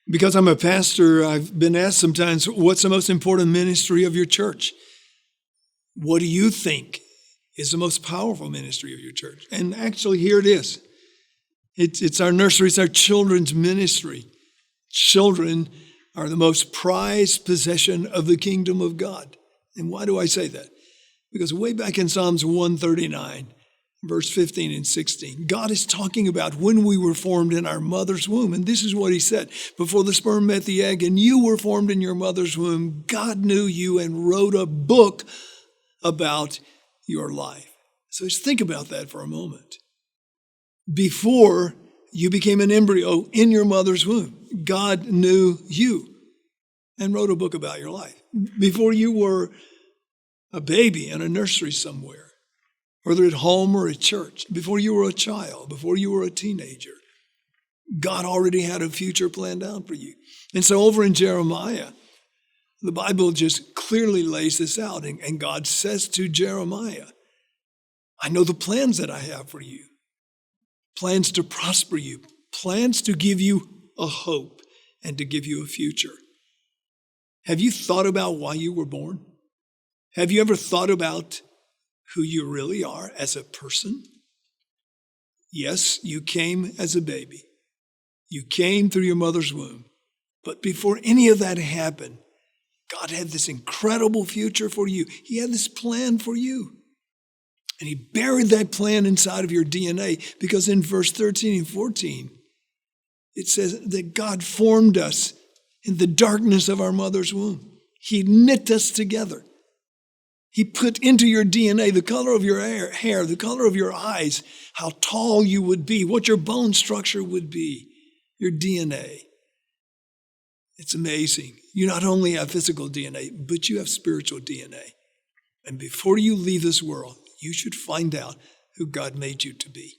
Because I'm a pastor, I've been asked sometimes, what's the most important ministry of your church? What do you think is the most powerful ministry of your church? And actually, here it is. It's our nursery, it's our children's ministry. Children are the most prized possession of the kingdom of God. And why do I say that? Because way back in Psalms 139, verse 15 and 16, God is talking about when we were formed in our mother's womb. And this is what he said: before the sperm met the egg and you were formed in your mother's womb, God knew you and wrote a book about your life. So just think about that for a moment. Before you became an embryo in your mother's womb, God knew you and wrote a book about your life. Before you were a baby in a nursery somewhere, whether at home or at church, before you were a child, before you were a teenager, God already had a future planned out for you. And so over in Jeremiah, the Bible just clearly lays this out. And God says to Jeremiah, I know the plans that I have for you. Plans to prosper you. Plans to give you a hope and to give you a future. Have you thought about why you were born? Have you ever thought about who you really are as a person? Yes, you came as a baby. You came through your mother's womb. But before any of that happened, God had this incredible future for you. He had this plan for you. And he buried that plan inside of your DNA, because in verse 13 and 14, it says that God formed us in the darkness of our mother's womb. He knit us together. He put into your DNA the color of your hair, the color of your eyes, how tall you would be, what your bone structure would be, your DNA. It's amazing. You not only have physical DNA, but you have spiritual DNA. And before you leave this world, you should find out who God made you to be.